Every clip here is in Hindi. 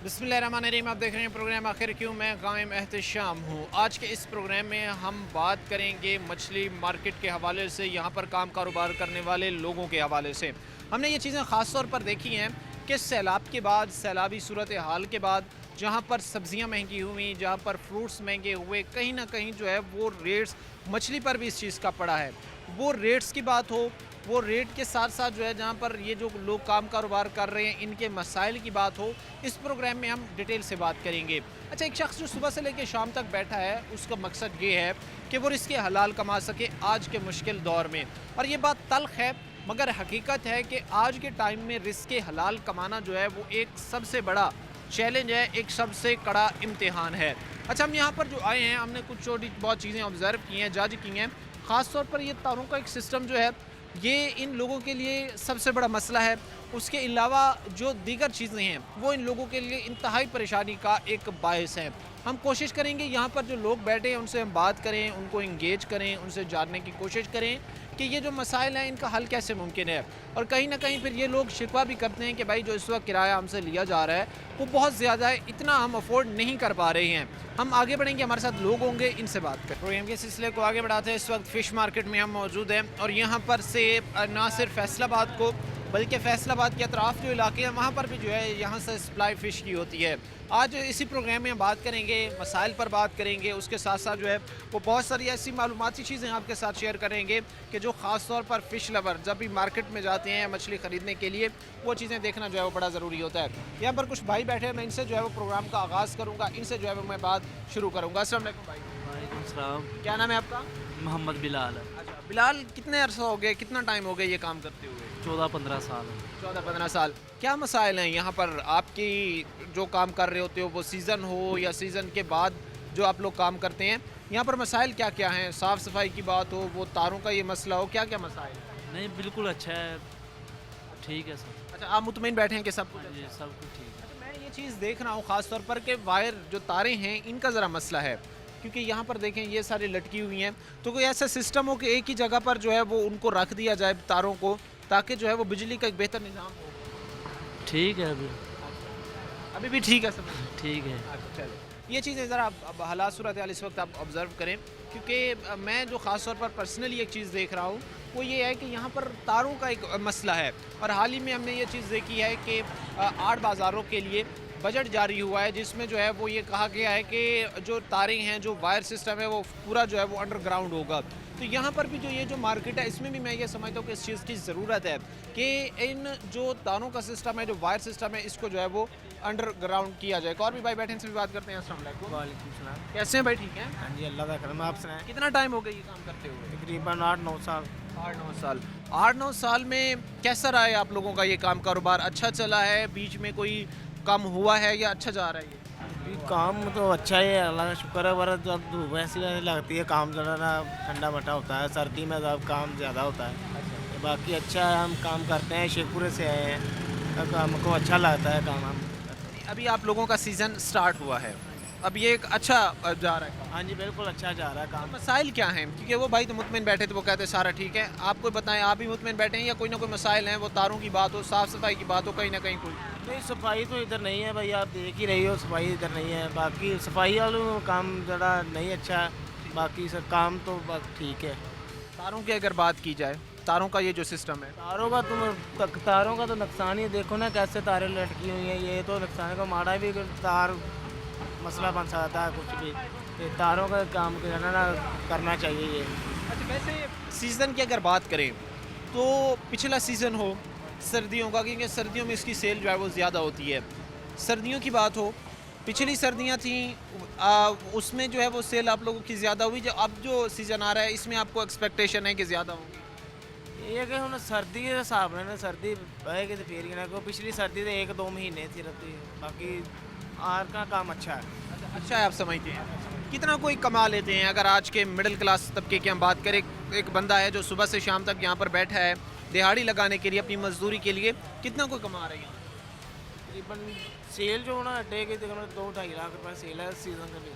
बिस्मिल्लाहिर्रहमानिर्रहीम। आप देख रहे हैं प्रोग्राम आखिर क्यों। मैं कायम एहतशाम हूँ। आज के इस प्रोग्राम में हम बात करेंगे मछली मार्केट के हवाले से, यहाँ पर काम कारोबार करने वाले लोगों के हवाले से। हमने ये चीज़ें ख़ास तौर पर देखी हैं कि सैलाब के बाद, सैलाबी सूरत हाल के बाद, जहाँ पर सब्ज़ियाँ महंगी हुई, जहाँ पर फ्रूट्स महंगे हुए, कहीं ना कहीं जो है वो रेट्स मछली पर भी इस चीज़ का पड़ा है। वो रेट्स की बात हो, वो रेट के साथ साथ जो है जहाँ पर ये जो लोग काम कारोबार कर रहे हैं इनके मसाइल की बात हो, इस प्रोग्राम में हम डिटेल से बात करेंगे। अच्छा, एक शख्स जो सुबह से लेकर शाम तक बैठा है, उसका मकसद ये है कि वो रिज़्क़ हलाल कमा सके आज के मुश्किल दौर में। और ये बात तल्ख़ है मगर हकीकत है कि आज के टाइम में रिज़्क़ हलाल कमाना जो है वो एक सबसे बड़ा चैलेंज है, एक सबसे कड़ा इम्तिहान है। अच्छा, हम यहाँ पर जो आए हैं, हमने कुछ छोटी बहुत चीज़ें ऑब्ज़र्व की हैं, जज की हैं। ख़ास तौर पर ये तारों का एक सिस्टम जो है ये इन लोगों के लिए सबसे बड़ा मसला है। उसके अलावा जो दीगर चीज़ें हैं वो इन लोगों के लिए इंतहाई परेशानी का एक बायस है। हम कोशिश करेंगे यहाँ पर जो लोग बैठे हैं उनसे हम बात करें, उनको इंगेज करें, उनसे जानने की कोशिश करें कि ये जो मसाइल हैं इनका हल कैसे मुमकिन है। और कहीं ना कहीं फिर ये लोग शिकवा भी करते हैं कि भाई जो इस वक्त किराया हमसे लिया जा रहा है वो बहुत ज़्यादा है, इतना हम अफोर्ड नहीं कर पा रहे हैं। हम आगे बढ़ेंगे, हमारे साथ लोग होंगे, इनसे बात करें। प्रोग्राम के सिलसिले को आगे बढ़ाते हैं। इस वक्त फ़िश मार्केट में हम मौजूद हैं और यहाँ पर से ना सिर्फ फैसलाबाद को बल्कि फैसलाबाद के अतराफ़ जो इलाके हैं वहाँ पर भी जो है यहाँ से सप्लाई फ़िश की होती है। आज इसी प्रोग्राम में हम बात करेंगे, मसाइल पर बात करेंगे, उसके साथ साथ जो है वो बहुत सारी ऐसी मालूमाती चीज़ें आपके साथ शेयर करेंगे कि जो ख़ास तौर पर फ़िश लवर जब भी मार्केट में जाते हैं मछली ख़रीदने के लिए, वो चीज़ें देखना जो है वो बड़ा ज़रूरी होता है। यहाँ पर कुछ भाई बैठे हैं, मैं इनसे जो है वो प्रोग्राम का आगाज़ करूँगा, इनसे जो है वो मैं बात शुरू करूँगा। अस्सलाम वालेकुम भाई। वालेकुम सलाम। क्या नाम है आपका? मोहम्मद बिलाल है। अच्छा बिलाल, कितने अरसा हो गए, कितना टाइम हो गया ये काम करते हुए? 14-15 साल है। 14-15 साल। क्या मसाइल हैं यहाँ पर आपकी जो काम कर रहे होते हो, वो सीज़न हो या सीज़न के बाद जो आप लोग काम करते हैं, यहाँ पर मसाइल क्या क्या हैं? साफ़ सफाई की बात हो, वो तारों का ये मसला हो, क्या क्या मसाइल हैं? नहीं, बिल्कुल अच्छा है, ठीक है सर। अच्छा, आप मुतमईन बैठे हैं कि सब कुछ हाँ अच्छा जी, है? सब कुछ ठीक है। अच्छा, मैं ये चीज़ देख रहा हूँ ख़ास तौर पर कि वायर जो तारें हैं इनका ज़रा मसला है, क्योंकि यहाँ पर देखें ये सारी लटकी हुई हैं। तो कोई ऐसा सिस्टम हो कि एक ही जगह पर जो है वो उनको रख दिया जाए तारों को, ताकि जो है वो बिजली का एक बेहतर निज़ाम हो। ठीक है अभी। अभी भी ठीक है सब? ठीक है। अच्छा चलो, ये चीज़ें ज़रा अब हालात सूरत हाल इस वक्त आप ऑब्ज़र्व करें, क्योंकि मैं जो ख़ास तौर पर पर्सनली एक चीज़ देख रहा हूँ वो ये है कि यहाँ पर तारों का एक मसला है। और हाल ही में हमने ये चीज़ देखी है कि 8 बाज़ारों के लिए बजट जारी हुआ है, जिसमें जो है वो ये कहा गया है कि जो तारें हैं, जो वायर सिस्टम है वो पूरा जो है वो अंडरग्राउंड होगा। तो यहाँ पर भी जो ये जो मार्केट है इसमें भी मैं ये समझता हूँ कि इस चीज़ की ज़रूरत है कि इन जो तारों का सिस्टम है, जो वायर सिस्टम है, इसको जो है वो अंडरग्राउंड किया जाए। और भी भाई बैठे हैं, इनसे भी बात करते हैं। अस्सलाम वालेकुम। वालेकुम सलाम। कैसे हैं भाई? ठीक हैं? हाँ जी, अल्लाह का करम है। आप सुनाएं? कितना टाइम हो गया ये काम करते हुए? तकरीबन 8-9 साल। 8-9 साल। 8-9 साल में कैसा रहा है आप लोगों का ये काम कारोबार? अच्छा चला है, बीच में कोई कम हुआ है या अच्छा जा रहा है ये? ये काम तो अच्छा ही है, अल्लाह का शुक्र है। वरना जब धूप ऐसी लगती है काम ज़रा ना ठंडा मठा होता है, सर्दी में जब काम ज़्यादा होता है। तो बाकी अच्छा है, हम काम करते हैं, शेखपुरे से आए हैं, तो हमको अच्छा लगता है काम हम करते हैं। अभी आप लोगों का सीज़न स्टार्ट हुआ है, अब ये एक अच्छा जा रहा है काम। हाँ जी, बिल्कुल अच्छा जा रहा है काम। मसाइल क्या हैं? क्योंकि वो भाई तो मुतमिन बैठे थे, वो कहते सारा ठीक है। आप कोई बताएं, आप भी मुतमिन बैठे हैं या कोई ना कोई मसाइल हैं? वो तारों की बात हो, साफ़ सफाई की बात हो, कहीं ना कहीं कोई? नहीं, सफाई तो इधर नहीं है भाई, आप देख ही रही हो, सफाई इधर नहीं है। बाकी सफाई वालों काम ज़रा नहीं अच्छा है, बाकी सब काम तो बस ठीक है। तारों की अगर बात की जाए, तारों का ये जो सिस्टम है, तारों का तो नुकसान ही देखो ना, कैसे तारें लटकी हुई हैं। ये तो नुकसान का माड़ा भी, अगर तार मसला बन सकता है कुछ भी, तो तारों का काम करना चाहिए ये। अच्छा वैसे सीज़न की अगर बात करें तो पिछला सीज़न हो सर्दियों का, क्योंकि सर्दियों में इसकी सेल जो है वो ज़्यादा होती है। सर्दियों की बात हो, पिछली सर्दियाँ थी, उसमें जो है वो सेल आप लोगों की ज़्यादा हुई। जो अब जो सीज़न आ रहा है इसमें आपको एक्सपेक्टेशन है कि ज़्यादा होगी? ये कि हम सर्दी के हिसाब ने सर्दी बहेगी तो फिर ही ना को, पिछली सर्दी तो 1-2 महीने थी रहती, बाकी आर का काम अच्छा है। अच्छा है, आप समझते हैं कितना कोई कमा लेते हैं? अगर आज के मिडिल क्लास तबके की हम बात करें, एक बंदा है जो सुबह से शाम तक यहाँ पर बैठा है दिहाड़ी लगाने के लिए, अपनी मजदूरी के लिए, कितना कोई कमा रहे हैं? तकरीबन सेल जो ना अड्डे की तकरीबन 2-2.5 लाख रुपए सेल है सीज़न के लिए।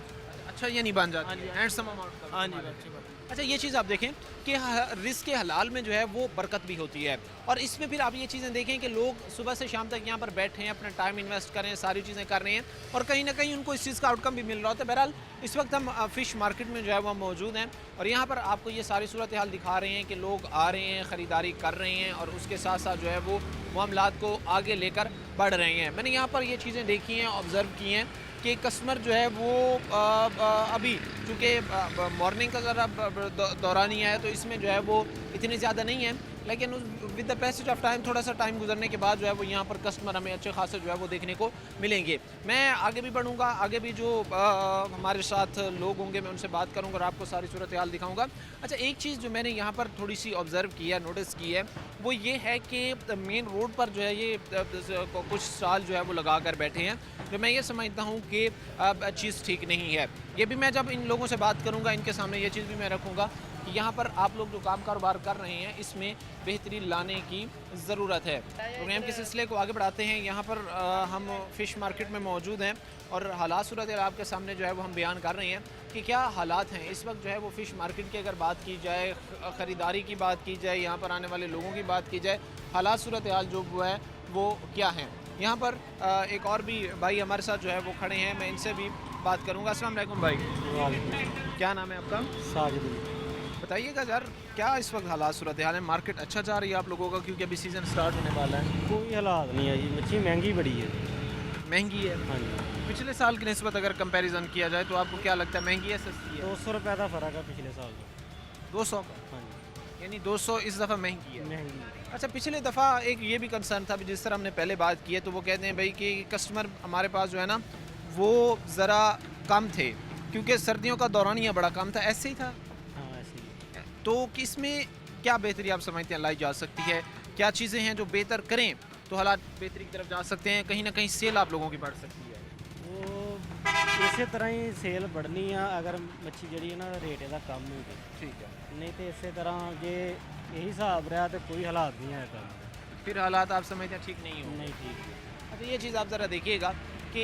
अच्छा, ये नहीं बन हाँ जाती जी, है हैंडसम अमाउंट का? हाँ जी, अच्छी बात है। अच्छा, ये चीज़ आप देखें कि रिस्क के हलाल में जो है वो बरकत भी होती है, और इसमें फिर आप ये चीज़ें देखें कि लोग सुबह से शाम तक यहाँ पर बैठे हैं, अपना टाइम इन्वेस्ट कर रहे हैं, सारी चीज़ें कर रहे हैं, और कहीं ना कहीं उनको इस चीज़ का आउटकम भी मिल रहा होता है। बहरहाल इस वक्त हम फ़िश मार्केट में जो है वो मौजूद हैं, और यहाँ पर आपको ये सारी सूरत हाल दिखा रहे हैं कि लोग आ रहे हैं, ख़रीदारी कर रहे हैं, और उसके साथ साथ जो है वो मामलात को आगे लेकर बढ़ रहे हैं। मैंने यहाँ पर ये चीज़ें देखी हैं, ऑब्ज़र्व की हैं कि कस्टमर जो है वो अभी चूँकि मॉर्निंग का ज़रा दौरानिया है, तो इसमें जो है वो इतनी ज़्यादा नहीं है, लेकिन with the passage of time, थोड़ा सा टाइम गुजरने के बाद जो है वो यहाँ पर कस्टमर हमें अच्छे खासे जो है वो देखने को मिलेंगे। मैं आगे भी बढ़ूँगा, आगे भी जो हमारे साथ लोग होंगे मैं उनसे बात करूँगा और आपको सारी सूरत हाल दिखाऊँगा। अच्छा, एक चीज़ जो मैंने यहाँ पर थोड़ी सी ऑब्ज़र्व की है, नोटिस की है, वो ये है कि मेन रोड पर जो है ये कुछ स्टॉल जो है वो लगा कर बैठे हैं, जो मैं ये समझता हूँ कि चीज़ ठीक नहीं है। ये भी मैं जब इन लोगों से बात करूँगा, इनके सामने ये चीज़ भी मैं रखूँगा कि यहाँ पर आप लोग जो काम कारोबार कर रहे हैं इसमें बेहतरी लाने की ज़रूरत है। प्रोग्राम के सिलसिले को आगे बढ़ाते हैं। यहाँ पर हम फ़िश मार्केट में मौजूद हैं और हालात सूरत आपके सामने जो है वो हम बयान कर रहे हैं कि क्या हालात हैं इस वक्त जो है वो फ़िश मार्केट की। अगर बात की जाए, ख़रीदारी की बात की जाए, यहाँ पर आने वाले लोगों की बात की जाए, हालात सूरत हाल जो वो है वो क्या हैं। यहाँ पर एक और भी भाई हमारे साथ जो है वो खड़े हैं, मैं इनसे भी बात करूँगा। अस्सलाम वालेकुम भाई, क्या नाम है आपका? साजिद। बताइएगा यार, क्या इस वक्त हालात सूरत हाल है? मार्केट अच्छा जा रही है आप लोगों का, क्योंकि अभी सीज़न स्टार्ट होने वाला है। कोई हालात नहीं है जी, मच्छी महंगी बड़ी है। महंगी है? हाँ जी। पिछले साल की निस्बत अगर कंपैरिजन किया जाए तो आपको क्या लगता है, महंगी है सस्ती है? 200 रुपये का फ़र्क है पिछले साल का। 200 का? हाँ जी, यानी 200 इस दफ़ा महंगी है। महंगी। अच्छा, पिछले दफ़ा एक ये भी कंसर्न था, जिस तरह हमने पहले बात की है, तो वो कहते हैं भाई कि कस्टमर हमारे पास जो है ना वो ज़रा कम थे, क्योंकि सर्दियों का दौरानिया बड़ा कम था। ऐसे ही था? हाँ ऐसे ही। तो इसमें क्या बेहतरी आप समझते हैं लाई जा सकती है? क्या चीज़ें हैं जो बेहतर करें तो हालात बेहतरी की तरफ जा सकते हैं? कहीं ना कहीं सेल आप लोगों की बढ़ सकती है। वो इस तरह ही सेल बढ़नी है अगर मच्छी जी ना रेट ਇਹਦਾ कम हो गया। ठीक है, नहीं तो इस तरह जे यही हिसाब रहा तो कोई हालात नहीं है कम। फिर हालात आप समझते हैं ठीक नहीं हो? नहीं ठीक। अच्छा, ये चीज़ आप ज़रा देखिएगा कि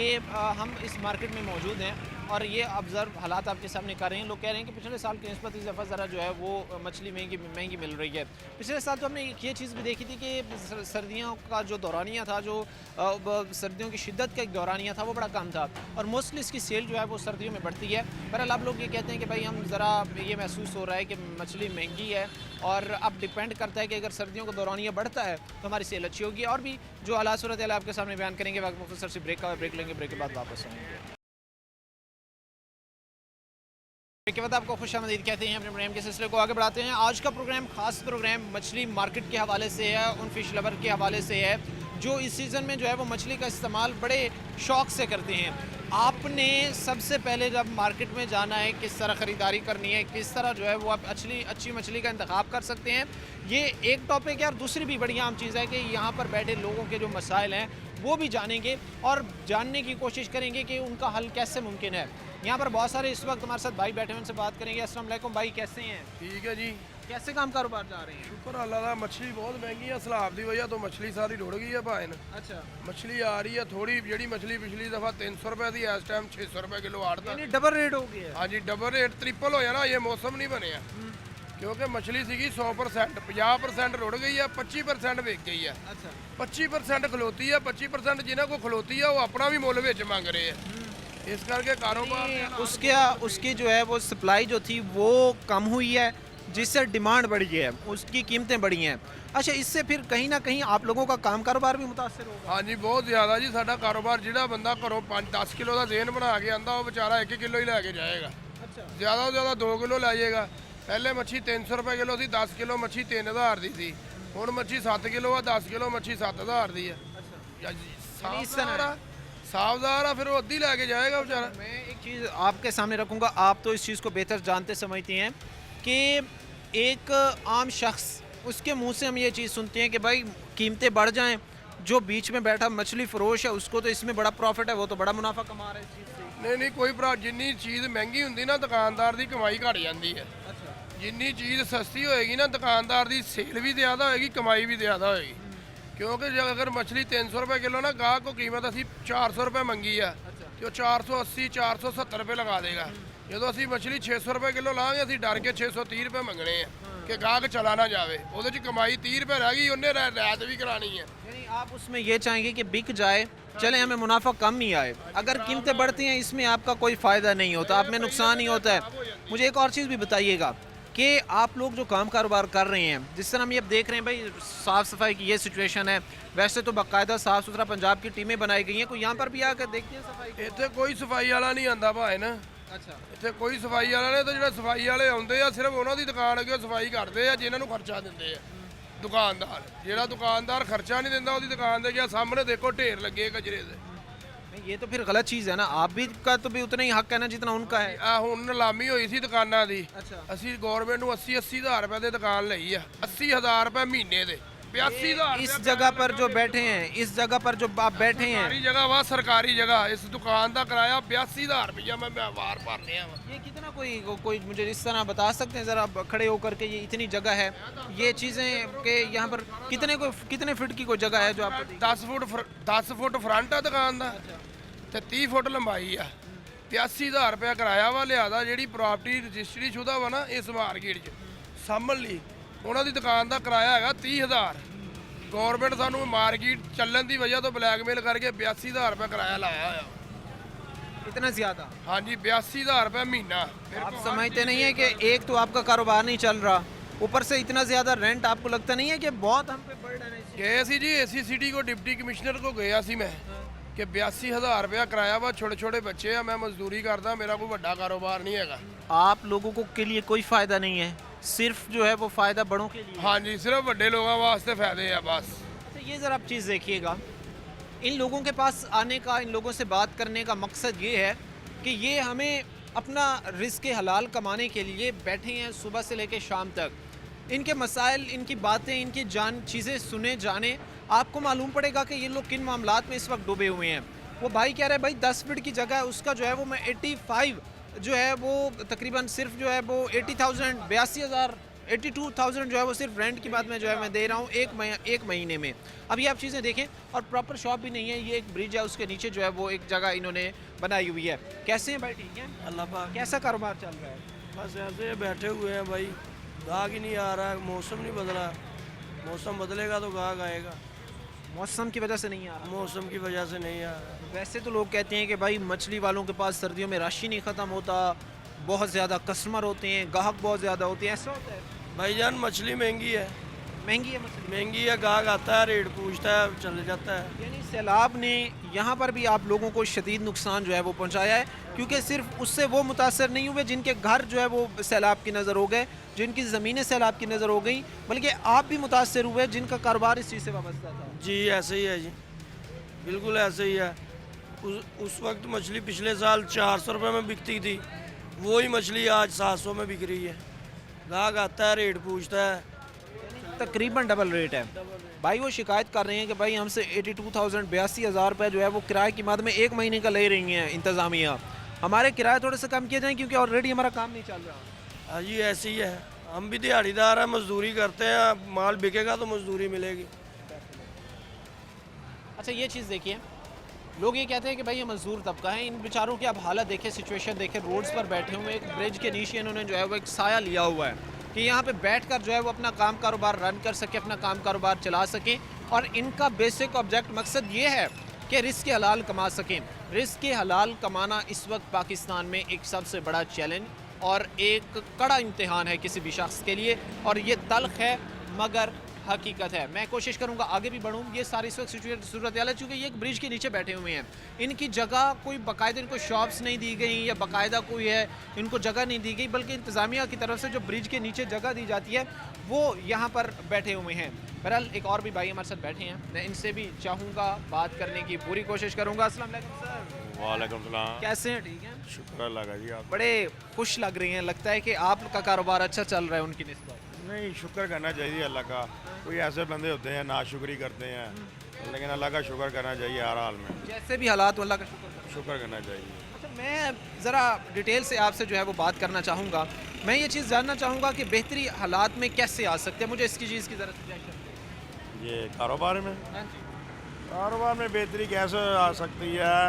हम इस मार्केट में मौजूद हैं और ये ऑब्ज़र्व हालात आपके सामने कर रहे हैं। लोग कह रहे हैं कि पिछले साल की निस्बत इस दफ़ा ज़रा जो है वो मछली महंगी मिल रही है। पिछले साल तो हमने ये चीज़ भी देखी थी कि सर्दियों का जो दौरानिया था, जो सर्दियों की शिद्दत का एक दौरानिया था, वो बड़ा कम था, और मोस्टली इसकी सेल जो है वो सर्दियों में बढ़ती है। बहरहाल आप लोग ये कहते हैं कि भाई हम ज़रा ये महसूस हो रहा है कि मछली महंगी है, और अब डिपेंड करता है कि अगर सर्दियों का दौरानिया बढ़ता है तो हमारी सेल अच्छी होगी। और भी जो हालात सूरत हाल आपके सामने बयान करेंगे, वक्त मुख्तसर से ब्रेक लेंगे, ब्रेक के बाद वापस आएंगे। के बाद आपको खुशामदीद कहते हैं। अपने प्रोग्राम के सिलसिले को आगे बढ़ाते हैं। आज का प्रोग्राम खास प्रोग्राम मछली मार्केट के हवाले से है, उन फिश लवर के हवाले से है जो इस सीज़न में जो है वो मछली का इस्तेमाल बड़े शौक़ से करते हैं। आपने सबसे पहले जब मार्केट में जाना है, किस तरह ख़रीदारी करनी है, किस तरह जो है वो आप अच्छी मछली का इंतखाब कर सकते हैं, ये एक टॉपिक है। और दूसरी भी बड़ी आम चीज़ है कि यहाँ पर बैठे लोगों के जो मसाइल हैं वो भी जानेंगे और जानने की कोशिश करेंगे कि उनका हल कैसे मुमकिन है। यहाँ पर बहुत सारे इस वक्त हमारे साथ भाई बैठे हैं, उनसे बात करेंगे। अस्सलाम वालेकुम भाई, कैसे हैं? ठीक है जी, कैसे काम कारोबार जा रहे हैं? शुक्र अल्लाह का। मछली बहुत महंगी है, सलाब की वजह तो मछली सारी रुड़ गई है भाई ने। अच्छा, मछली आ रही है थोड़ी, जी मछली पिछली दफ़ा 300 रुपए थी, इस टाइम 600 रुपए किलो आड़ता। यानी डबल रेट हो गया है। हाँ जी, डबल रेट, ट्रिपल हो ना। ये मौसम नहीं बने क्योंकि मछली सी 100%, 50% रुड़ गई है, 25% बेच गई है। अच्छा, 25% खलोती है, 25% जिन्हें को खलोती है वो अपना भी मुल बेच मांग रहे हैं। इस करके कारोबार उसकी जो है वो सप्लाई जो थी वो कम हुई है, जिससे डिमांड बढ़ी है, उसकी कीमतें बढ़ी हैं। अच्छा, इससे फिर कहीं ना कहीं आप लोगों का काम कारोबार भी मुतासर होगा? हाँ जी, बहुत ज़्यादा जी। साडा कारोबार जिहड़ा बंदा घरों 5-10 किलो का जेन बना के आंदा, वो बेचारा 1 किलो ही लैके जाएगा। अच्छा, ज़्यादा से ज़्यादा 2 किलो लै जाएगा। पहले मच्छी 300 रुपए किलो थी, 10 किलो मच्छी 3000 दी थी। हुण मच्छी 7 किलो है, 10 किलो मच्छी 7000 दी है। साफदार है, फिर वो अद्धी लैके जाएगा बेचारा। मैं एक चीज़ आपके सामने रखूँगा, आप तो इस चीज़ को बेहतर जानते समझते हैं कि एक आम शख्स, उसके मुंह से हम ये चीज़ सुनते हैं कि भाई कीमतें बढ़ जाएं, जो बीच में बैठा मछली फरोश है उसको तो इसमें बड़ा प्रॉफिट है, वो तो बड़ा मुनाफा कमा रहा है इस चीज़ से। नहीं कोई भरा, जिन्नी चीज़ महंगी होंगी ना दुकानदार की कमाई घट जाती है। अच्छा, जिन्नी चीज़ सस्ती होएगी ना दुकानदार की सेल भी ज़्यादा होएगी, कमाई भी ज़्यादा होएगी। क्योंकि जब अगर मछली 300 रुपए किलो ना, गाहक को कीमत असी 400 रुपए मंगी है, तो 480 470 रुपए लगा देगा। ਜਦੋਂ ਅਸੀਂ ਮੱਛਲੀ 600 ਰੁਪਏ ਕਿਲੋ ਲਾਂਗੇ ਅਸੀਂ ਡਰ ਕੇ 630 ਰੁਪਏ ਮੰਗਣੇ ਆ ਕਿ ਗਾਹਕ ਚਲਾ ਨਾ ਜਾਵੇ, ਉਹਦੇ 'ਚ ਕਮਾਈ 30 ਰੁਪਏ ਰਹਿ ਗਈ, ਉਹਨੇ ਰਾਤ ਵੀ ਕਰਾਣੀ है। यानी आप उसमें ये चाहेंगे कि बिक जाए, चले हमें मुनाफा कम ही आए। अगर कीमतें बढ़ती हैं इसमें आपका कोई फ़ायदा नहीं होता, आप में नुकसान ही होता है। मुझे एक और चीज़ भी बताइएगा कि आप लोग जो काम कारोबार कर रहे हैं, जिस तरह हम ये देख रहे हैं भाई साफ़ सफाई की ये सिचुएशन है, वैसे तो बाकायदा साफ़ सुथरा पंजाब की टीमें बनाई गई हैं, कोई यहाँ पर भी आकर देखते हैं सफाई? ਇੱਥੇ ਕੋਈ ਸਫਾਈ ਵਾਲਾ ਨਹੀਂ ਆਂਦਾ ਭਾਏ ਨਾ, अच्छा, ਇੱਥੇ ਕੋਈ ਸਫਾਈ ਵਾਲਾ ਨਹੀਂ, ਤਾਂ ਜਿਹੜੇ ਸਫਾਈ ਵਾਲੇ ਆਉਂਦੇ ਆ ਸਿਰਫ ਉਹਨਾਂ ਦੀ ਦੁਕਾਨ ਅੱਗੇ ਸਫਾਈ ਕਰਦੇ ਆ ਜਿਨ੍ਹਾਂ ਨੂੰ ਖਰਚਾ ਦਿੰਦੇ ਆ ਦੁਕਾਨਦਾਰ। ਜਿਹੜਾ ਦੁਕਾਨਦਾਰ ਖਰਚਾ ਨਹੀਂ ਦਿੰਦਾ ਉਹਦੀ ਦੁਕਾਨ ਦੇ ਗਿਆ ਸਾਹਮਣੇ ਦੇਖੋ ਢੇਰ ਲੱਗੇ ਕਚਰੇ ਦੇ। नहीं, ये तो फिर गलत चीज़ है ना, आप भी का तो भी उतना ही हक है ना जितना उनका है। ਆ ਹੁਣ ਨਿਲਾਮੀ ਹੋਈ ਸੀ ਦੁਕਾਨਾਂ ਦੀ, अच्छा, ਅਸੀਂ ਗਵਰਨਮੈਂਟ ਨੂੰ 80 ਹਜ਼ਾਰ ਰੁਪਏ ਦੇ ਦੁਕਾਨ ਲਈ ਆ, 80 ਹਜ਼ਾਰ ਰੁਪਏ ਮਹੀਨੇ ਦੇ, 82 ਹਜ਼ਾਰ इस जगह पर जो बैठे हैं, इस जगह पर जो आप बैठे हैं, ਸਰਕਾਰੀ ਜਗ੍ਹਾ ਵਾ, ਸਰਕਾਰੀ ਜਗ੍ਹਾ। ਇਸ ਦੁਕਾਨ ਦਾ ਕਿਰਾਇਆ 82 ਹਜ਼ਾਰ ਰੁਪਇਆ ਮੈਂ ਵਾਰ ਭਰ ਲਿਆ ਵਾ। ये कितना कोई मुझे इस तरह बता सकते हैं ज़रा खड़े होकर के, ये इतनी जगह है, ये चीज़ें के यहाँ पर कितने फीट की कोई जगह है जो आपको 10 ਫੁੱਟ ਫਰੰਟ ਆ ਦੁਕਾਨ ਦਾ ਤੇ 30 ਫੁੱਟ ਲੰਬਾਈ ਆ। 83 ਹਜ਼ਾਰ ਰੁਪਇਆ ਕਿਰਾਇਆ ਵਾ ਲਿਆਦਾ। ਜਿਹੜੀ ਪ੍ਰਾਪਰਟੀ ਰਜਿਸਟਰੀ ਸ਼ੁਦਾ ਵਾ ਨਾ ਇਸ ਮਾਰਕੀਟ 'ਚ ਸਾਂਭਣ ਲਈ, ਉਹਨਾਂ ਦੀ ਦੁਕਾਨ ਦਾ ਕਿਰਾਇਆ ਹੈਗਾ 30 ਹਜ਼ਾਰ। ਗਵਰਨਮੈਂਟ ਸਾਨੂੰ ਮਾਰਕੀਟ ਚੱਲਣ ਦੀ ਵਜ੍ਹਾ ਤੋਂ ਬਲੈਕਮੇਲ ਕਰਕੇ 82 ਹਜ਼ਾਰ ਰੁਪਇਆ ਕਿਰਾਇਆ ਲਾਇਆ ਹੋਇਆ। इतना ज़्यादा? ਹਾਂਜੀ 82 ਹਜ਼ਾਰ ਰੁਪਇਆ ਮਹੀਨਾ। आप समझते नहीं है कि एक तो आपका कारोबार नहीं चल रहा, ऊपर से इतना ज़्यादा रेंट, आपको लगता नहीं है कि बहुत हम पे बर्डन है? ਗਏ ਸੀ ਜੀ ਏਸੀ ਸਿਟੀ ਕੋ, ਡਿਪਟੀ ਕਮਿਸ਼ਨਰ ਕੋ ਗਿਆ ਸੀ ਮੈਂ ਕਿ 82 ਹਜ਼ਾਰ ਰੁਪਇਆ ਕਿਰਾਇਆ ਵਾ, ਛੋਟੇ ਛੋਟੇ ਬੱਚੇ ਆ, ਮੈਂ ਮਜ਼ਦੂਰੀ ਕਰਦਾ, ਮੇਰਾ ਕੋਈ ਵੱਡਾ ਕਾਰੋਬਾਰ नहीं ਹੈਗਾ। आप लोगों को के लिए कोई फ़ायदा नहीं है, सिर्फ जो है वो फ़ायदा बड़ों के लिए है। ਹਾਂਜੀ ਸਿਰਫ ਵੱਡੇ ਲੋਕਾਂ ਵਾਸਤੇ ਫਾयदे ਆ बस। अच्छा, ये ज़रा आप चीज़ देखिएगा, इन लोगों के पास आने का, इन लोगों से बात करने का मकसद ये है कि ये हमें अपना रिस्क हलाल कमाने के लिए बैठे हैं सुबह से लेकर शाम तक। इनके मसाइल, इनकी बातें, इनकी चीज़ें सुने जाने, आपको मालूम पड़ेगा कि ये लोग किन मामलात में इस वक्त डूबे हुए हैं। वो भाई कह रहे हैं भाई 10 फीट की जगह है, उसका जो है वो मैं 85 जो है वो तकरीबन सिर्फ जो है वो 80,000, 82,000, 82,000 जो है वो सिर्फ रेंट की बात में जो है मैं दे रहा हूँ एक महीने में। अब ये आप चीज़ें देखें, और प्रॉपर शॉप भी नहीं है, ये एक ब्रिज है, उसके नीचे जो है वो एक जगह इन्होंने बनाई हुई है। कैसे हैं भाई? ठीक है, अल्लाह पाक। कैसा कारोबार चल रहा है? बस ऐसे बैठे हुए हैं भाई, गाहक ही नहीं आ रहा है, मौसम नहीं बदला, मौसम बदलेगा तो गाहक आएगा, मौसम की वजह से नहीं आ रहा। मौसम की वजह से नहीं आ रहा। वैसे तो लोग कहते हैं कि भाई मछली वालों के पास सर्दियों में राशि नहीं ख़त्म होता, बहुत ज़्यादा कस्टमर होते हैं, ग्राहक बहुत ज़्यादा होते हैं, ऐसा होता है? भाईजान मछली महंगी है, महंगी है मछली? महंगी है, गाहक आता है, रेट पूछता है, चले जाता है। यानी सैलाब ने यहाँ पर भी आप लोगों को शदीद नुकसान जो है वो पहुँचाया है, क्योंकि सिर्फ उससे वो मुतासर नहीं हुए जिनके घर जो है वो सैलाब की नज़र हो गए, जिनकी ज़मीनें सैलाब की नज़र हो गई, बल्कि आप भी मुतासर हुए जिनका कारोबार इस चीज़ से वाबस्ता था। जी ऐसे ही है जी, बिल्कुल ऐसे ही है। उस वक्त मछली पिछले साल 400 रुपये में बिकती थी, वही मछली आज 700 में बिक रही है। गाहक आता है, रेट पूछता है, तकरीबन डबल रेट है। भाई वो शिकायत कर रहे हैं कि भाई हमसे 82,000, 82,000 रुपये जो है वो किराए की मद में एक महीने का ले रही हैं इंतज़ामिया। हमारे किराए थोड़े से कम किए जाएँ क्योंकि ऑलरेडी हमारा काम नहीं चल रहा। हाँ जी ऐसे ही है। हम भी दिहाड़ीदार हैं, मजदूरी करते हैं, माल बिकेगा तो मजदूरी मिलेगी। अच्छा, ये चीज़ देखिए, लोग ये कहते हैं कि भाई ये मजदूर तबका है, इन बेचारों की आप हालत देखें, सिचुएशन देखें, रोड्स पर बैठे हुए, एक ब्रिज के नीचे इन्होंने जो है वो एक साया लिया हुआ है कि यहाँ पे बैठकर जो है वो अपना काम कारोबार रन कर सके, अपना काम कारोबार चला सकें। और इनका बेसिक ऑब्जेक्ट मकसद ये है कि रिस्क हलाल कमा सकें। रिस्क हलाल कमाना इस वक्त पाकिस्तान में एक सबसे बड़ा चैलेंज और एक कड़ा इम्तिहान है किसी भी शख्स के लिए, और ये तल्ख है मगर हकीकत है। मैं कोशिश करूंगा आगे भी बढ़ूँ। ये सारी इस वक्त सूरत हाल है, चूँकि ये एक ब्रिज के नीचे बैठे हुए हैं, इनकी जगह कोई बाकायदा, इनको शॉप्स नहीं दी गई या बाकायदा कोई है इनको जगह नहीं दी गई, बल्कि इंतज़ामिया की तरफ से जो ब्रिज के नीचे जगह दी जाती है वो यहाँ पर बैठे हुए हैं। बहरहाल एक और भी भाई हमारे साथ बैठे हैं, मैं इनसे भी चाहूँगा बात करने की पूरी कोशिश करूँगा। अस्सलाम वालेकुम सर। वालेकुम सलाम। कैसे हैं? ठीक है, शुक्र अल्लाह का जी। आप बड़े खुश लग रही हैं, लगता है कि आपका कारोबार अच्छा चल रहा है उनकी निस्बत। नहीं, शुक्र करना चाहिए अल्लाह का। कोई ऐसे बंदे होते हैं नाशुक्री करते हैं, लेकिन अल्लाह का शुक्र करना चाहिए हर हाल में। जैसे भी हालात हो अल्लाह का शुक्र करें। शुक्र करना चाहिए। अच्छा, मैं ज़रा डिटेल से आपसे जो है वो बात करना चाहूँगा। मैं ये चीज़ जानना चाहूँगा कि बेहतरी हालात में कैसे आ सकते हैं, मुझे इसकी चीज़ की ज़रूरत है। ये कारोबार में हाँ जी। कारोबार में बेहतरी कैसे आ सकती है?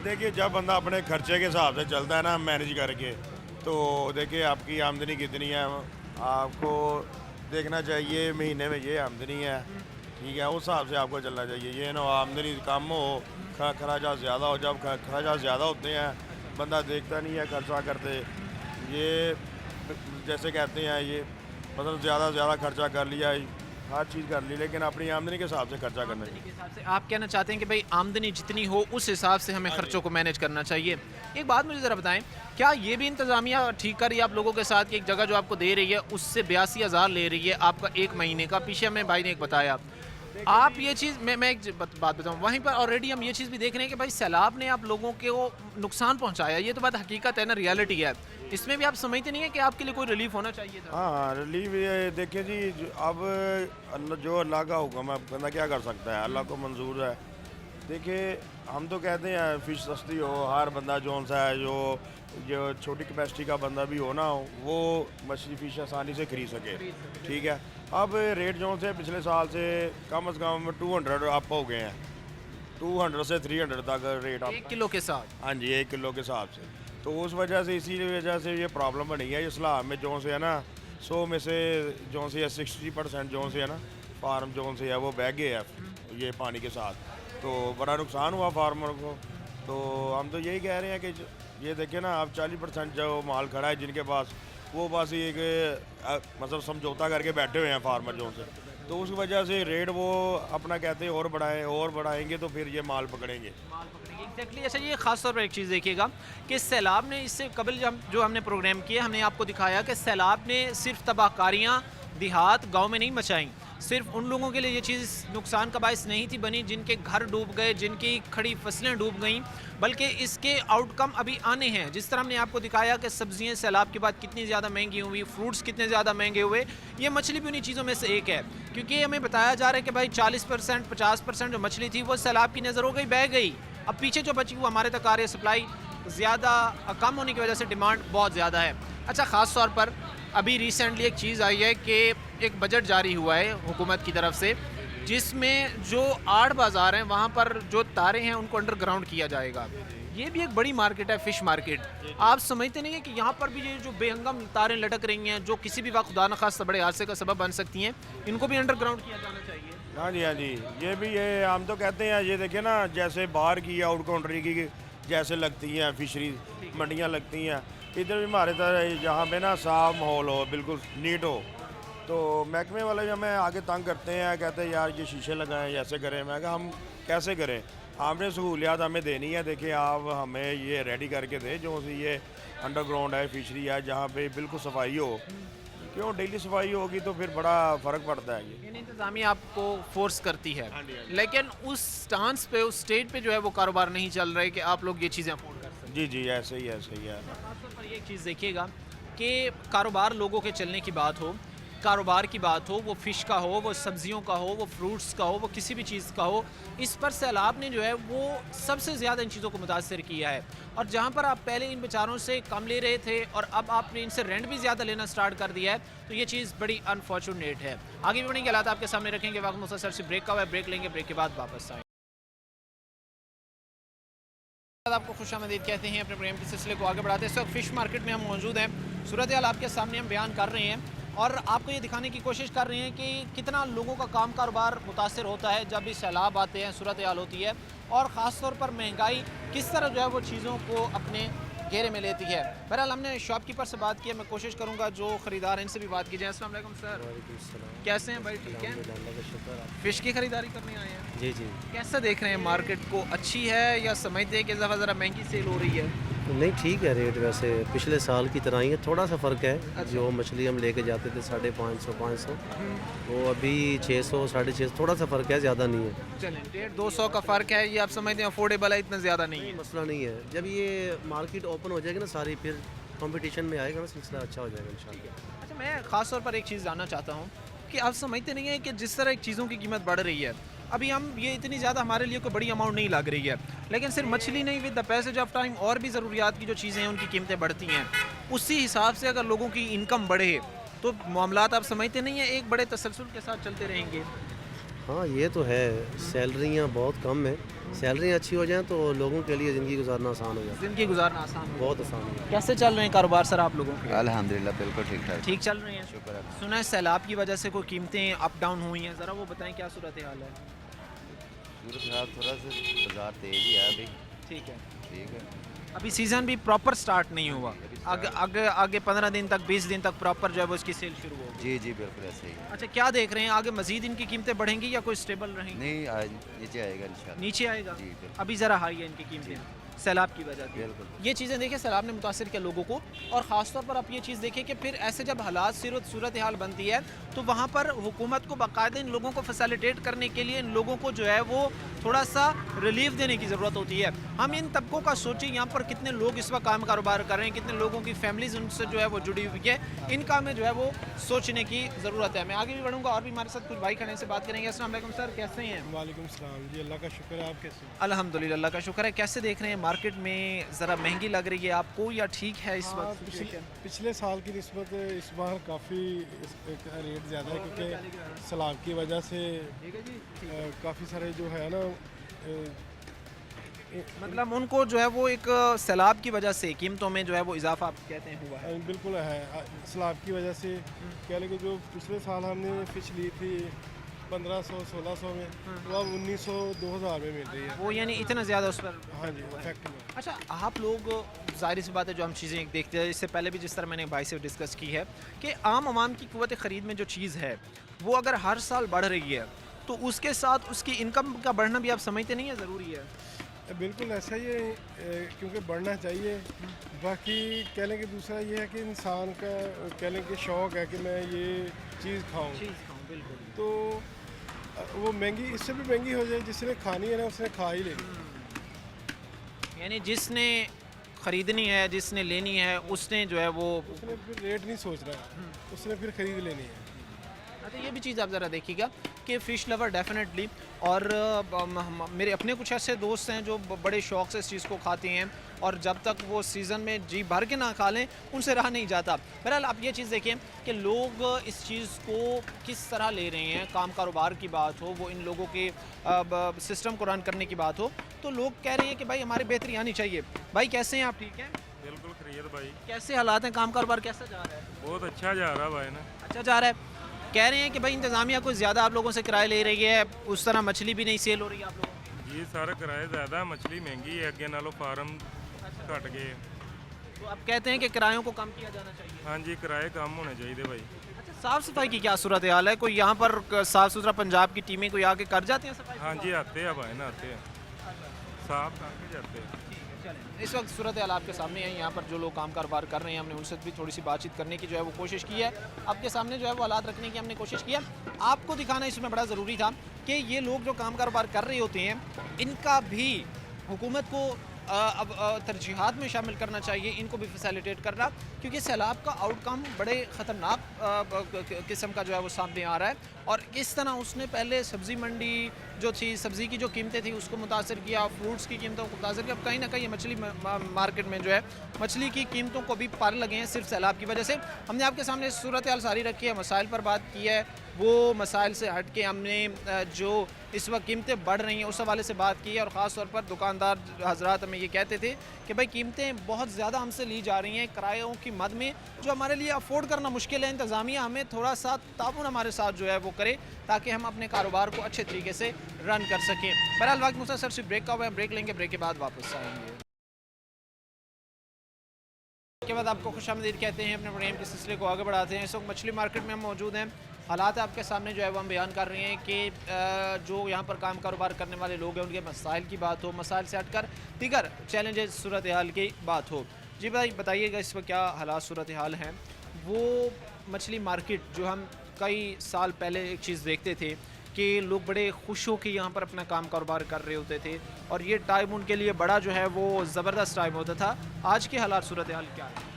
देखिए जब बंदा अपने खर्चे के हिसाब से चलता है ना मैनेज करके, तो देखिए आपकी आमदनी कितनी है आपको देखना चाहिए, महीने में ये आमदनी है, ठीक है, उस हिसाब से आपको चलना चाहिए। ये ना आमदनी कम हो खर्चा ज़्यादा हो, जब खर्चा ज़्यादा होते हैं बंदा देखता नहीं है खर्चा करते, ये जैसे कहते हैं ये मतलब ज़्यादा से ज़्यादा खर्चा कर लिया, हर चीज़ कर ली, लेकिन अपनी आमदनी के हिसाब से खर्चा करना चाहिए। के हिसाब से आप कहना चाहते हैं कि भाई आमदनी जितनी हो उस हिसाब से हमें खर्चों को मैनेज करना चाहिए। एक बात मुझे ज़रा बताएं, क्या ये भी इंतज़ामिया ठीक कर रही है आप लोगों के साथ कि एक जगह जो आपको दे रही है उससे 82,000 ले रही है आपका एक महीने का? पीछे हमें भाई ने एक बताया, आप ये चीज़ मैं एक बात बताऊं, वहीं पर ऑलरेडी हम ये चीज़ भी देख रहे हैं कि भाई सैलाब ने आप लोगों के वो नुकसान पहुंचाया, ये तो बात हकीकत है ना, रियलिटी है। इसमें भी आप समझते नहीं है कि आपके लिए कोई रिलीफ होना चाहिए था? हाँ रिलीफ ये देखिए जी, अब जो अल्लाह का हुक्म है बंदा क्या कर सकता है, अल्लाह को मंजूर है। देखिए हम तो कहते हैं फ़िश सस्ती हो, हर बंदा जौन सा है जो छोटी कैपेसिटी का बंदा भी हो ना वो मछली फ़िश आसानी से खरीद सके, ठीक है। अब रेट जौन से पिछले साल से कम 200 अप हो गए हैं, 200 से 300 तक रेट अप 1 किलो के साथ। हाँ जी 1 किलो के हिसाब से, तो उस वजह से इसी वजह से ये प्रॉब्लम बनी है। इस्लाम में जौन से है ना 100 में से जौन से है 60% जौन से है ना फार्म जौन से है वो बह गए है ये पानी के साथ, तो बड़ा नुकसान हुआ फार्मर को। तो हम तो यही कह रहे हैं कि ये देखिए ना आप 40% जो माल खड़ा है जिनके पास, वो बस एक मतलब समझौता करके बैठे हुए हैं फार्मर जो से, तो उस वजह से रेट वो अपना कहते हैं और बढ़ाएंगे तो फिर ये माल पकड़ेंगे। एग्जैक्टली। अच्छा ये खास तौर पर एक चीज़ देखिएगा कि सैलाब ने इससे कबल जो हमने प्रोग्राम किया हमने आपको दिखाया कि सैलाब ने सिर्फ तबाहकारियाँ देहात गांव में नहीं मचाई, सिर्फ उन लोगों के लिए ये चीज़ नुकसान का बायस नहीं थी बनी जिनके घर डूब गए, जिनकी खड़ी फसलें डूब गईं, बल्कि इसके आउटकम अभी आने हैं। जिस तरह हमने आपको दिखाया कि सब्जियां सैलाब के बाद कितनी ज़्यादा महंगी हुई, फ्रूट्स कितने ज़्यादा महंगे हुए, ये मछली भी उन्हीं चीज़ों में से एक है। क्योंकि हमें बताया जा रहा है कि भाई 40% 50% जो मछली थी वो सैलाब की नज़र हो गई, बह गई। अब पीछे जो बची वो हमारे तक आ रही है, सप्लाई ज़्यादा कम होने की वजह से डिमांड बहुत ज़्यादा है। अच्छा ख़ास तौर पर अभी रिसेंटली एक चीज़ आई है कि एक बजट जारी हुआ है हुकूमत की तरफ से, जिसमें जो आड़ बाज़ार हैं वहाँ पर जो तारे हैं उनको अंडरग्राउंड किया जाएगा। ये भी एक बड़ी मार्केट है, फ़िश मार्केट। आप समझते नहीं है कि यहाँ पर भी ये जो बेहंगम तारें लटक रही हैं जो किसी भी वक्त खुदा न खास्ता बड़े हादसे का सबब बन सकती हैं, इनको भी अंडरग्राउंड किया जाना चाहिए। हाँ जी ये भी ये हम तो कहते हैं, ये देखिए ना जैसे बाहर की आउट कंट्री की जैसे लगती हैं फिशरी मंडियाँ लगती हैं, इधर भी हमारे तरह यहाँ पे ना साफ माहौल हो, बिल्कुल नीट हो। तो महकमे वाले हमें आगे तंग करते हैं, कहते हैं यार ये शीशे लगाएं, ऐसे करें। मैं कहा हम कैसे करें, आपने सहूलियात हमें देनी है। देखिए आप हमें ये रेडी करके दें जो सी ये अंडरग्राउंड है फिशरी है जहाँ पे बिल्कुल सफाई हो, क्यों डेली सफाई होगी तो फिर बड़ा फ़र्क पड़ता है। ये इंतज़ामिया आपको फोर्स करती है, लेकिन उस स्टांस पे उस स्टेट पे जो है वो कारोबार नहीं चल रहे कि आप लोग ये चीज़ें अफोर्ड कर सकें। जी ऐसे ही है। खासतौर पर ये एक चीज़ देखिएगा कि कारोबार लोगों के चलने की बात हो, कारोबार की बात हो, वो फ़िश का हो, वो सब्जियों का हो, वो फ्रूट्स का हो, वो किसी भी चीज़ का हो, इस पर सैलाब ने जो है वो सबसे ज़्यादा इन चीज़ों को मुतासर किया है। और जहाँ पर आप पहले इन बेचारों से कम ले रहे थे और अब आपने इनसे रेंट भी ज़्यादा लेना स्टार्ट कर दिया है, तो ये चीज़ बड़ी अनफॉर्चुनेट है। आगे भी बढ़ेंगे, हालात आपके सामने रखेंगे। वक्त मुसलसल से ब्रेक का हुआ है, ब्रेक लेंगे, ब्रेक के बाद वापस आएंगे। आपको खुशामदीद कहते हैं अपने प्रोग्राम के सिलसिले को आगे बढ़ाते हैं। इस वक्त फ़िश मार्केट में हम मौजूद हैं, सूरत हाल आपके सामने हम बयान कर रहे हैं और आपको ये दिखाने की कोशिश कर रहे हैं कि कितना लोगों का काम कारोबार मुतासर होता है जब भी सैलाब आते हैं, सूरत हाल होती है, और ख़ास तौर पर महंगाई किस तरह जो है वो चीज़ों को अपने घेरे में लेती है। बहरहाल हमने शॉपकीपर से बात की, मैं कोशिश करूँगा जो ख़रीदार हैं इनसे भी बात की जाए। अस्सलाम वालेकुम सर, कैसे हैं भाई? ठीक है, फ़िश की ख़रीदारी करने आए हैं? जी कैसे देख रहे हैं मार्केट को, अच्छी है या समझते हैं कि ज़रा महंगी सेल हो रही है? नहीं ठीक है रेट, वैसे पिछले साल की तरह ही है, थोड़ा सा फ़र्क है। जो मछली हम लेके जाते थे 550 वो अभी 600 650, थोड़ा सा फ़र्क है, ज़्यादा नहीं है। चलें 150-200 का फ़र्क है, ये आप समझते हैं अफोर्डेबल है, इतना ज़्यादा नहीं है? मसला नहीं है, जब ये मार्केट ओपन हो जाएगी ना सारी, फिर कंपटीशन में आएगा ना सिलसिला, अच्छा हो जाएगा इंशाल्लाह। अच्छा मैं ख़ास तौर पर एक चीज़ जानना चाहता हूँ कि आप समझते नहीं है कि जिस तरह चीज़ों की कीमत बढ़ रही है, अभी हम ये इतनी ज़्यादा हमारे लिए कोई बड़ी अमाउंट नहीं लग रही है, लेकिन सिर्फ मछली नहीं, with the passage of time और भी ज़रूरियात की जो चीज़ें हैं उनकी कीमतें बढ़ती हैं। उसी हिसाब से अगर लोगों की इनकम बढ़े तो मामलात आप समझते नहीं हैं एक बड़े तसलसल के साथ चलते रहेंगे? हाँ ये तो है, सैलरियाँ बहुत कम है। सैलरियाँ अच्छी हो जाएं तो लोगों के लिए ज़िंदगी गुजारना आसान हो जाए, जिंदगी गुजारना आसान हो। बहुत आसान हो जाए। कैसे चल रहे हैं कारोबार सर आप लोगों के? अल्हम्दुलिल्लाह बिल्कुल ठीक ठाक। ठीक चल रहे हैं। शुक्र है। सुना है सैलाब की वजह से कोई कीमतें अप डाउन हुई हैं, ज़रा वो बताएं क्या सूरत हाल है। सूरत हाल थोड़ा सा बाजार तेज ही है अभी। ठीक है, ठीक है। अभी सीज़न भी प्रॉपर स्टार्ट नहीं हुआ, अभी आगे start- आगे आगे 15 दिन तक 20 दिन तक प्रॉपर जो है वो इसकी सेल शुरू होगी। जी जी बिल्कुल ऐसे ही है। अच्छा, क्या देख रहे हैं आगे मजीद इनकी कीमतें बढ़ेंगी या कोई स्टेबल रहेंगी? नहीं आज नीचे आएगा इंशाल्लाह। नीचे आएगा। जी बिल्कुल। अभी ज़रा हाई है इनकी कीमतें सैलाब की वजह से। बिल्कुल। ये चीज़ें देखिए सैलाब ने मुतासर किया लोगों को, और ख़ास तौर पर आप ये चीज़ देखिए कि फिर ऐसे जब हालात सूरत हाल बनती है तो वहाँ पर हुकूमत को बाकायदा इन लोगों को फैसिलिटेट करने के लिए इन लोगों को जो है वो थोड़ा सा रिलीफ देने की ज़रूरत होती है। हम इन तबकों का सोचिए, यहाँ पर कितने लोग इस वक्त काम कारोबार कर रहे हैं, कितने लोगों की फैमिलीज उनसे जो है वो जुड़ी हुई है, इनका में जो है वो सोचने की ज़रूरत है। मैं आगे भी बढ़ूँगा और भी हमारे साथ कुछ भाई खड़े से बात करेंगे। अस्सलाम वालेकुम सर, कैसे हैं? वालेकुम सलाम जी, अल्लाह का शुक्र है। आप कैसे हैं? अल्हम्दुलिल्लाह, अल्लाह का शुक्र है। कैसे देख रहे हैं मार्केट में, ज़रा महंगी लग रही है आपको या ठीक है इस हाँ, वक्त? पिछले साल की निस्बत इस बार काफ़ी रेट ज़्यादा है, क्योंकि सैलाब की वजह से काफ़ी सारे जो है ना मतलब उनको जो है वो एक सैलाब की वजह से कीमतों में जो है वो इजाफा आप कहते हैं हुआ है। बिल्कुल है। सैलाब की वजह से कह लें कि जो पिछले साल हमने फिश ली थी 1500-1600 में, वो अब 1900-2000 में मिल रही है। वो यानी इतना ज़्यादा उस पर। हाँ जी, इफेक्ट हुआ। अच्छा, आप लोग ज़ाहिर सी बात है जो हम चीज़ें देखते हैं, इससे पहले भी जिस तरह मैंने भाई से डिस्कस की है कि आम आवाम की क़ुव्वत ख़रीद में जो चीज़ है वो अगर हर साल बढ़ रही है तो उसके साथ उसकी इनकम का बढ़ना भी आप समझते नहीं है ज़रूरी है? बिल्कुल ऐसा ही है, क्योंकि बढ़ना चाहिए। बाकी कह लें कि दूसरा ये है कि इंसान का कह लें कि शौक़ है कि मैं ये चीज़ खाऊं, बिल्कुल। तो वो महंगी, इससे भी महंगी हो जाए, जिसने खानी है ना उसने खा ही लेनी। यानी जिसने ख़रीदनी है, जिसने लेनी है, उसने जो है वो उसने फिर रेट नहीं सोच रहा है, उसने फिर ख़रीद लेनी है। अच्छा, ये भी चीज़ आप ज़रा देखिएगा कि फ़िश लवर डेफिनेटली, और मेरे अपने कुछ ऐसे दोस्त हैं जो बड़े शौक़ से इस चीज़ को खाते हैं, और जब तक वो सीज़न में जी भर के ना खा लें उनसे रहा नहीं जाता। बहरहाल आप ये चीज़ देखें कि लोग इस चीज़ को किस तरह ले रहे हैं। काम कारोबार की बात हो, वो इन लोगों के सिस्टम को रन करने की बात हो, तो लोग कह रहे हैं कि भाई हमारी बेहतरी आनी चाहिए। भाई कैसे हैं आप? ठीक हैं? बिल्कुल खैरियत भाई, कैसे हालात हैं, काम कारोबार कैसा जा रहा है? बहुत अच्छा जा रहा भाई ना। अच्छा जा रहा है। कह रहे हैं कि भाई इंतज़ामिया कुछ ज़्यादा आप लोगों से किराया ले रही है, उस तरह मछली भी नहीं सेल हो रही है आप लोगों की। जी सारा किराया ज़्यादा, मछली महंगी है, अगे नालों फार्म घट गए। तो आप कहते हैं कि किरायों को कम किया जाना चाहिए। हाँ जी, किराए कम होने चाहिए भाई। अच्छा, साफ़ सफाई की क्या सूरत हाल है? कोई यहाँ पर साफ़ सुथरा पंजाब की टीमें कोई आके कर जाती हैं सफाई? हाँ जी आते हैं भाई ना, आते हैं, साफ करके जाते हैं। इस वक्त सूरत हाल आपके सामने है। यहाँ पर जो लोग काम कारोबार कर रहे हैं, हमने उनसे भी थोड़ी सी बातचीत करने की जो है वो कोशिश की है, आपके सामने जो है वो हालात रखने की हमने कोशिश की है। आपको दिखाना इसमें बड़ा ज़रूरी था कि ये लोग जो काम कारोबार कर रहे होते हैं, इनका भी हुकूमत को अब तरजीहात में शामिल करना चाहिए, इनको भी फैसिलिटेट करना, क्योंकि सैलाब का आउटकम बड़े ख़तरनाक किस्म का जो है वो सामने आ रहा है। और किस तरह उसने पहले सब्ज़ी मंडी जो थी, सब्ज़ी की जो कीमतें थी उसको मुतासर किया, फ्रूट्स की कीमतों को मुतासर किया। अब कहीं ना कहीं मछली मार्केट में जो है मछली की कीमतों को भी पार लगे हैं सिर्फ सैलाब की वजह से। हमने आपके सामने सूरत हाल सारी रखी है, मसाइल पर बात की है, वो मसाइल से हट के हमने जो इस वक्त कीमतें बढ़ रही हैं उस हवाले से बात की है। और ख़ास तौर पर दुकानदार हजरात हमें ये कहते थे कि भाई कीमतें बहुत ज़्यादा हमसे ली जा रही हैं किरायों की मद में, जो हमारे लिए अफोर्ड करना मुश्किल है। इंतज़ामिया हमें थोड़ा सा ताउन हमारे साथ जो है वो करे, ताकि हम अपने कारोबार को अच्छे तरीके से रन कर सकें। बहरहाल वक्त मुख्तसर सिर्फ ब्रेक का हुआ है, ब्रेक लेंगे, ब्रेक के बाद वापस आएंगे। के बाद आपको खुशामदीद कहते हैं, अपने प्रोग्राम के सिलसिले को आगे बढ़ाते हैं। इस वक्त मछली मार्केट में हम मौजूद हैं। हालात आपके सामने जो है वो हम बयान कर रहे हैं कि जो यहाँ पर काम कारोबार करने वाले लोग हैं उनके मसाइल की बात हो, मसाइल से हटकर दीगर चैलेंजेस सूरत हाल की बात हो। जी भाई बताइएगा इस वक्त क्या हालात सूरत हाल हैं? वो मछली मार्केट जो हम कई साल पहले एक चीज़ देखते थे कि लोग बड़े खुश हो के यहाँ पर अपना काम कारोबार कर रहे होते थे, और ये टाइम उनके लिए बड़ा जो है वो ज़बरदस्त टाइम होता था। आज के हालात सूरत हाल क्या है?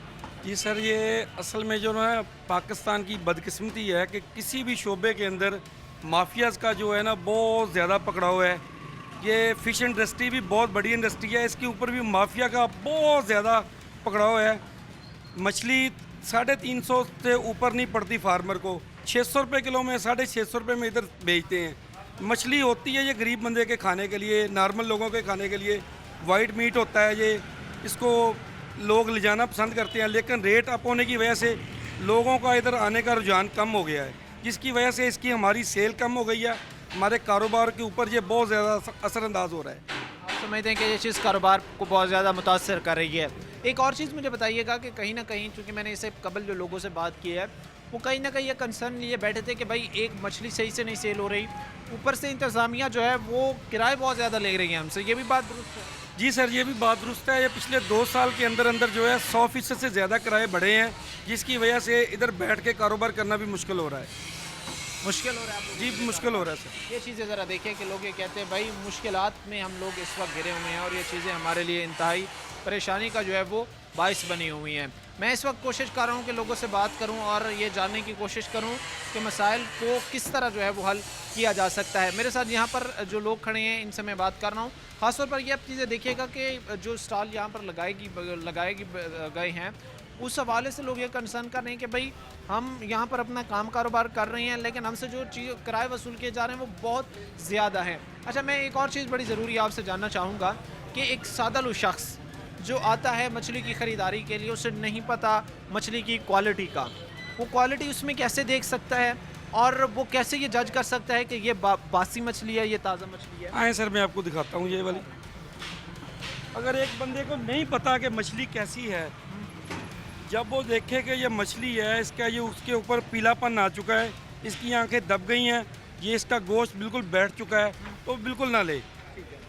जी सर, ये असल में जो ना पाकिस्तान की बदकिस्मती है कि किसी भी शोबे के अंदर माफियाज़ का जो है ना बहुत ज़्यादा पकड़ाव है। ये फ़िश इंडस्ट्री भी बहुत बड़ी इंडस्ट्री है, इसके ऊपर भी माफिया का बहुत ज़्यादा पकड़ाव है। मछली 350 से ऊपर नहीं पड़ती फार्मर को, 600 रुपये किलो में, 650 रुपये में इधर बेचते हैं। मछली होती है ये गरीब बंदे के खाने के लिए, नॉर्मल लोगों के खाने के लिए। वाइट मीट होता है ये, इसको लोग ले जाना पसंद करते हैं, लेकिन रेट अप होने की वजह से लोगों का इधर आने का रुझान कम हो गया है, जिसकी वजह से इसकी हमारी सेल कम हो गई है। हमारे कारोबार के ऊपर ये बहुत ज़्यादा असरअंदाज हो रहा है। आप समझते हैं कि ये चीज़ कारोबार को बहुत ज़्यादा मुतासर कर रही है। एक और चीज़ मुझे बताइएगा कि कहीं ना कहीं, चूँकि मैंने इससे कबल जो लोगों से बात की है, वो कहीं ना कहीं ये कंसर्न लिए बैठे थे कि भाई एक मछली सही से नहीं सेल हो रही, ऊपर से इंतज़ामिया जो है वो किराए बहुत ज़्यादा ले रही है हमसे, ये भी बात दुरुस्त है? जी सर, ये भी बात दुरुस्त है। ये पिछले 2 साल के अंदर अंदर जो है 100% से ज़्यादा किराए बढ़े हैं, जिसकी वजह से इधर बैठ के कारोबार करना भी मुश्किल हो रहा है। मुश्किल हो रहा है आप लोगों जी को? मुश्किल हो रहा है सर। ये चीज़ें ज़रा देखिए कि लोग ये कहते हैं भाई मुश्किलात में हम लोग इस वक्त घिरे हुए हैं और ये चीज़ें हमारे लिए इंतहाई परेशानी का जो है वो बाइस बनी हुई हैं। मैं इस वक्त कोशिश कर रहा हूँ कि लोगों से बात करूँ और ये जानने की कोशिश करूँ कि मसाइल को किस तरह जो है वो हल किया जा सकता है। मेरे साथ यहाँ पर जो लोग खड़े हैं इनसे मैं बात कर रहा हूँ। ख़ासतौर पर ये आप चीज़ें देखिएगा कि जो स्टॉल यहाँ पर लगाए गए हैं, उस हवाले से लोग ये कंसर्न कर रहे हैं कि भाई हम यहाँ पर अपना काम कारोबार कर रहे हैं, लेकिन हमसे जो चीज़ किराए वसूल किए जा रहे हैं वो बहुत ज़्यादा है। अच्छा, मैं एक और चीज़ बड़ी ज़रूरी आपसे जानना चाहूँगा कि एक सादालू शख्स जो आता है मछली की ख़रीदारी के लिए, उसे नहीं पता मछली की क्वालिटी का, वो क्वालिटी उसमें कैसे देख सकता है और वो कैसे ये जज कर सकता है कि ये बासी मछली है, ये ताज़ा मछली है? आए सर, मैं आपको दिखाता हूँ ये वाली। अगर एक बंदे को नहीं पता कि मछली कैसी है, जब वो देखे कि ये मछली है, इसका ये उसके ऊपर पीलापन आ चुका है, इसकी आंखें दब गई हैं, ये इसका गोश्त बिल्कुल बैठ चुका है, तो बिल्कुल ना ले।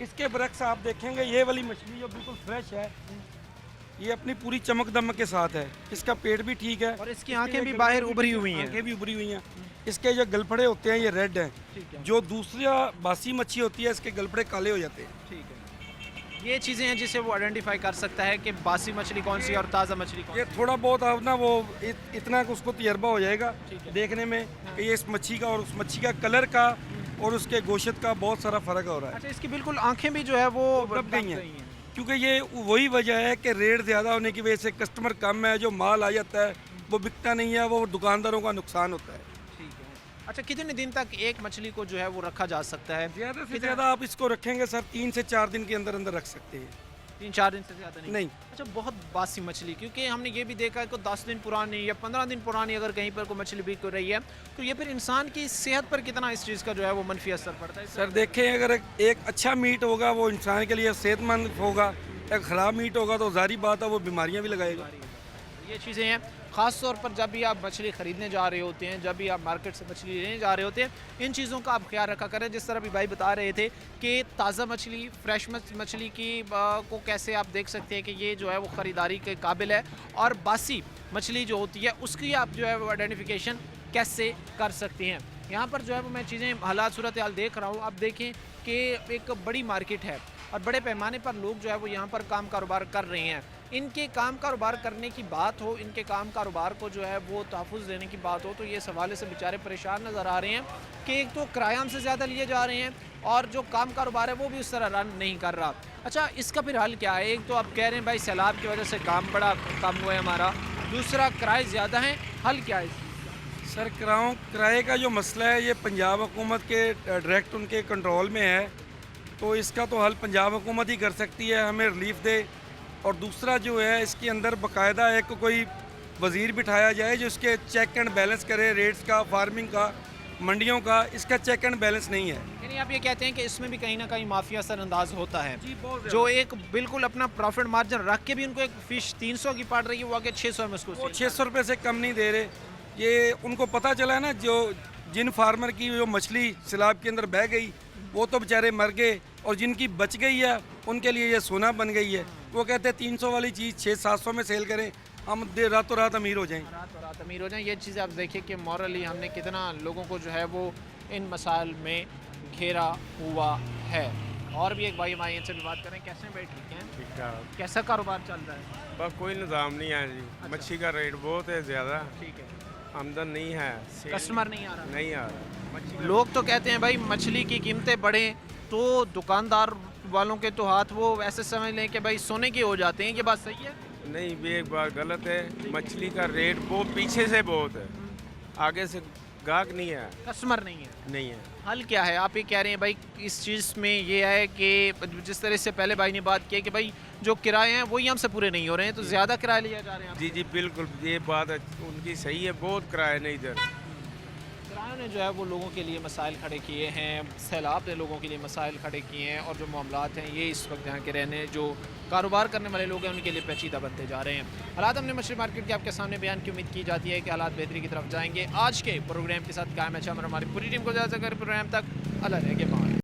इसके बरक्स आप देखेंगे ये वाली मछली जो बिल्कुल फ्रेश है, ये अपनी पूरी चमक दमक के साथ है, इसका पेट भी ठीक है और इसकी आंखें भी बाहर उभरी हुई हैं। आंखें भी उभरी हुई हैं। इसके जो गलफड़े होते हैं ये रेड हैं, जो दूसरा बासी मच्छी होती है इसके गलफड़े काले हो जाते हैं। ठीक है, ये चीज़ें हैं जिससे वो आइडेंटिफाई कर सकता है कि बासी मछली कौन सी है और ताज़ा मछली कौन सी। ये थोड़ा बहुत अब ना वो इतना उसको तजर्बा हो जाएगा देखने में कि ये इस मच्छी का और उस मच्छी का कलर का और उसके गोश्त का बहुत सारा फ़र्क हो रहा है। अच्छा, इसकी बिल्कुल आंखें भी जो है वो दब गई हैं, क्योंकि ये वही वजह है कि रेट ज़्यादा होने की वजह से कस्टमर कम है, जो माल आ जाता है वो बिकता नहीं है, वो दुकानदारों का नुकसान होता है। ठीक है। अच्छा, कितने दिन तक एक मछली को जो है वो रखा जा सकता है? ज़्यादा से ज़्यादा आप इसको रखेंगे सर 3 से 4 दिन के अंदर अंदर रख सकते हैं। 3-4 दिन से ज़्यादा नहीं। अच्छा, बहुत बासी मछली, क्योंकि हमने ये भी देखा है कि 10 दिन पुरानी या 15 दिन पुरानी अगर कहीं पर कोई मछली बिक रही है, तो ये फिर इंसान की सेहत पर कितना इस चीज़ का जो है वो मनफी असर पड़ता है? सर देखें, अगर एक अच्छा मीट होगा वो इंसान के लिए सेहतमंद होगा, एक ख़राब मीट होगा तो जारी बात है वो बीमारियाँ भी लगाएगा। ये चीज़ें हैं। ख़ास तौर पर जब भी आप मछली ख़रीदने जा रहे होते हैं, जब भी आप मार्केट से मछली लेने जा रहे होते हैं, इन चीज़ों का आप ख्याल रखा करें। जिस तरह भी भाई बता रहे थे कि ताज़ा मछली, फ्रेश मछली की को कैसे आप देख सकते हैं कि ये जो है वो ख़रीदारी के काबिल है, और बासी मछली जो होती है उसकी आप जो है वो आइडेंटिफिकेशन कैसे कर सकते हैं। यहाँ पर जो है वो मैं चीज़ें हालात सूरत हाल देख रहा हूँ। आप देखें कि एक बड़ी मार्केट है और बड़े पैमाने पर लोग जो है वो यहाँ पर काम कारोबार कर रहे हैं। इनके काम कारोबार करने की बात हो, इनके काम कारोबार को जो है वो तहफ़्फ़ुज़ देने की बात हो, तो ये सवाले से बेचारे परेशान नज़र आ रहे हैं कि एक तो किराया हमसे ज़्यादा लिए जा रहे हैं और जो काम कारोबार है वो भी उस तरह रन नहीं कर रहा। अच्छा, इसका फिर हल क्या है? एक तो आप कह रहे हैं भाई सैलाब की वजह से काम बड़ा कम हुआ है हमारा, दूसरा किराए ज़्यादा हैं, हल क्या है? सर किराए का जो मसला है ये पंजाब हुकूमत के डायरेक्ट उनके कंट्रोल में है, तो इसका तो हल पंजाब हुकूमत ही कर सकती है, हमें रिलीफ दे। और दूसरा जो है इसके अंदर बाकायदा एक कोई वज़ीर बिठाया जाए जो इसके चेक एंड बैलेंस करे, रेट्स का, फार्मिंग का, मंडियों का, इसका चेक एंड बैलेंस नहीं है। यानी आप ये कहते हैं कि इसमें भी कहीं ना कहीं माफिया असरअंदाज होता है, जी, बहुत जो एक बिल्कुल अपना प्रॉफिट मार्जिन रख के भी उनको एक फ़िश 300 की पड़ रही है, वो आगे 600 में उसको 600 रुपये से कम नहीं दे रहे। ये उनको पता चला है ना, जो जिन फार्मर की जो मछली सैलाब के अंदर बह गई वो तो बेचारे मर गए, और जिनकी बच गई है उनके लिए ये सोना बन गई है। वो कहते हैं 300 वाली चीज़ 600-700 में सेल करें, हम रातों रात अमीर हो जाएं। रात अमीर हो जाएं। ये चीज़ें आप देखिए कि मॉरली हमने कितना लोगों को जो है वो इन मसाइल में घेरा हुआ है। और भी एक भाई हमारे इनसे भी बात करें। कैसे भाई? ठीक हैं, ठीक ठाक, कैसा कारोबार चल रहा है? बस कोई निज़ाम नहीं है जी। मच्छी का रेट बहुत है ज़्यादा, ठीक है, आमदन नहीं है, कस्टमर नहीं आ रहा। नहीं आ रहा। लोग तो कहते हैं भाई मछली की कीमतें बढ़े तो दुकानदार वालों के तो हाथ वो ऐसे समझ लें कि भाई सोने के हो जाते हैं। ये बात सही है? नहीं, ये एक बात गलत है। मछली का रेट बहुत पीछे से बहुत है, आगे से गाहक नहीं है, कस्टमर नहीं है। नहीं है। हल क्या है? आप ये कह रहे हैं भाई इस चीज़ में ये है कि जिस तरह से पहले भाई ने बात की है कि भाई जो किराए हैं वही हमसे पूरे नहीं हो रहे हैं, तो ज़्यादा किराए लिया जा रहे हैं। जी जी बिल्कुल, ये बात उनकी सही है, बहुत किराए नहीं इधर। किराए ने जो है वो लोगों के लिए मसाइल खड़े किए हैं, सैलाब ने लोगों के लिए मसाइल खड़े किए हैं, और जो मामलात हैं ये इस वक्त यहाँ के रहने जो कारोबार करने वाले लोग हैं उनके लिए पेचीदा बनते जा रहे हैं। हालात हमने मछली मार्केट के आपके सामने बयान की उम्मीद की जाती है कि हालात बेहतरी की तरफ जाएंगे। आज के प्रोग्राम के साथ कायम है हमारी पूरी टीम को इजाज़त कर प्रोग्राम तक अल्लाह रह के मान।